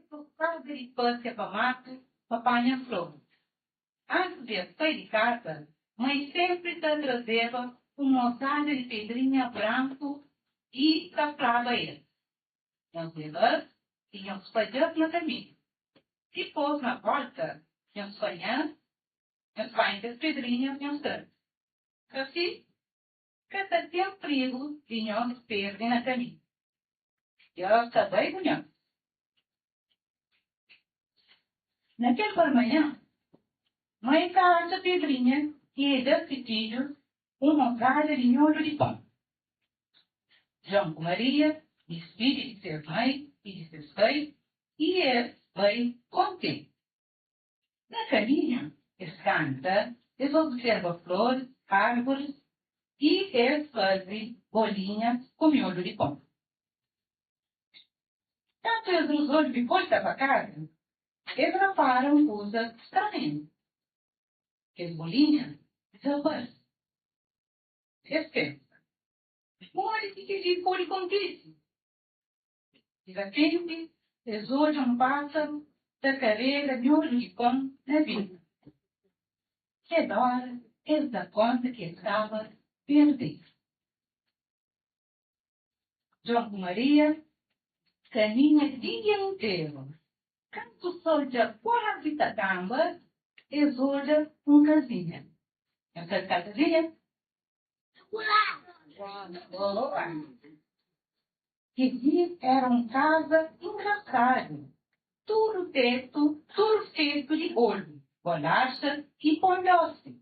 preocupada e pância para mato, apanha flor. Antes de sair de casa, mãe sempre te trazia uma ossada de pedrinha branco e taprava ele. Nas elas, tinham espalhado no caminho. Depois, na volta, tinham espanhado, as pães pedrinhas tinham tanto. Assim, cada dia perigo tinham se perder no caminho. E ela também conhece. Naquela manhã, mãe casa a pedrinha e decidiu uma casa de miolo de pão. João com Maria despide de ser mãe e de seus pais e ele vai contente. Na caminho, ele canta, ele observa flores, árvores e ele faz bolinhas com miolo de pão. Tanto eles os dois depois da casa, eles reparam coisas estranhas. As bolinhas desaparecem. Eles pensam, olha o que foi contigo. De repente, eles olham um pássaro da carreira de olho de pão na vida. Que hora eles dão conta que estava perdido. João com Maria caminha o dia inteiro. Quando o sol já quase está tamba, eles olham uma casinha. Essa casinha? Que era uma casa engraçada. Tudo feito de ouro, bolacha e pão doce.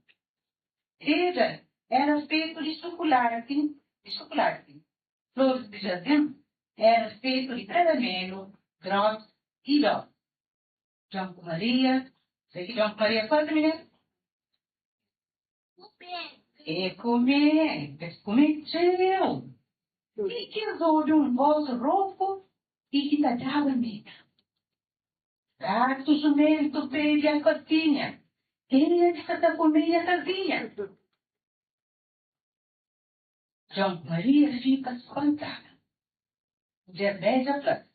Era feito de chocolate. Flores de jardim era feito de caramelo, grosso e doce. João com Maria, sei que João com Maria faz, menina? Comer teu. E que usou de um rosto rouco e que tachava medo. Gato jumento pede a cotinha. Quem é que está comendo a casinha? João Maria fica espantada. Gervésia fala,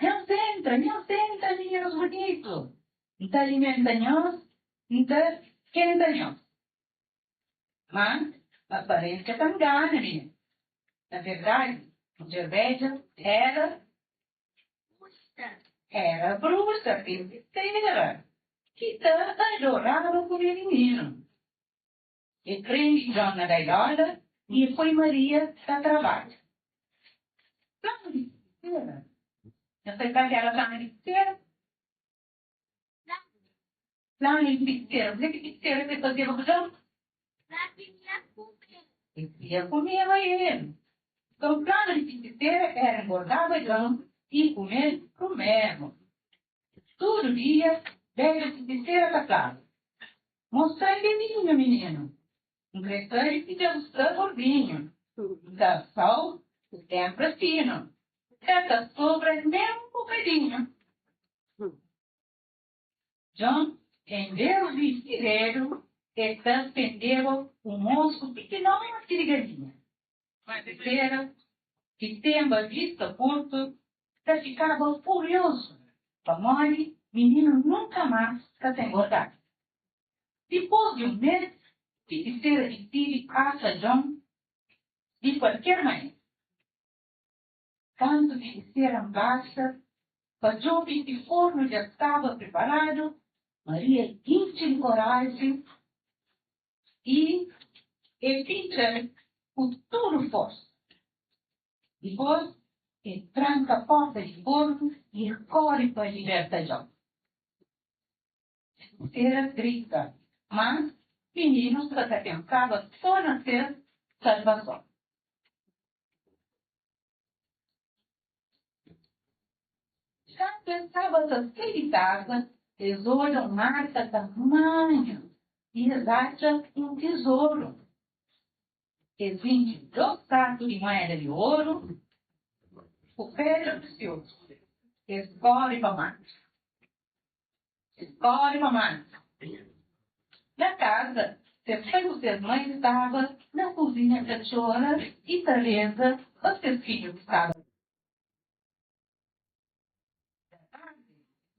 não senta, meninos bonitos. Não está alimentando, não está querendo. Mas, aparece que está engana, menina. Na verdade, Gervésia era bruxa, feiticeira, que tanto adorava comer menino. E prende João na gaiola e foi Maria a trabalho. Plano de feiticeira. Não sei para que era plano de feiticeira. Plano de feiticeira. O que feiticeira você fazia com o João? Ia comer ele. Então, o plano de feiticeira era engordar o João e comer o mesmo. Todo dia, veio a feiticeira da casa. Mostrar ele menino. Um crescente que degustou gordinho. Da sol, sempre fino. Essa sobra mesmo um bocadinho. John pendeu o vestireiro e transpendeu o monstro pequenino de galinha. Mas espera que tenha vista curto, já ficava furioso. A mãe, menino nunca mais se engordar. Depois de um mês, feiticeira decide caça John de qualquer maneira. Quando feiticeira baixa, para John de forno já estava preparado, Maria enche de coragem e pincha com tudo força. Depois, tranca a porta de forno e corre para libertar John. Feiticeira grita, mas menino só pensava só na ser salvação. Já pensava facilitada, eles olham mata tamanho e eles acham um tesouro. Eles vendem 2 sacos de moeda de ouro, o pedra precioso. Eles correm para mais. Na casa, seus mães estavam na cozinha cachorra e Teresa, os seus filhos estavam.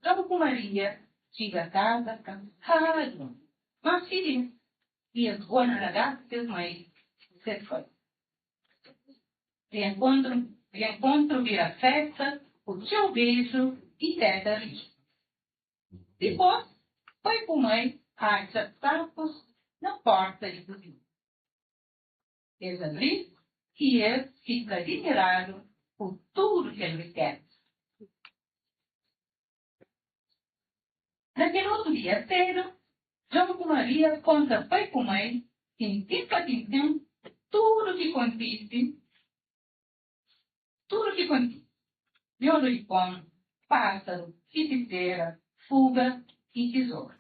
João com Maria chega a casa cansado, mas feliz. E as boas ragazzias mãe se foi. Reencontro vira festa, o teu beijo e teta rijo. Depois, foi com mãe a sapos na porta de cozinha. Ele abriu e ele fica admirado por tudo que ele quer. Naquele outro dia cedo, João com Maria conta pai com mãe, tintim para tintim, tudo que consiste, miolo de pão, pássaro, fiticeira, fuga e tesouro.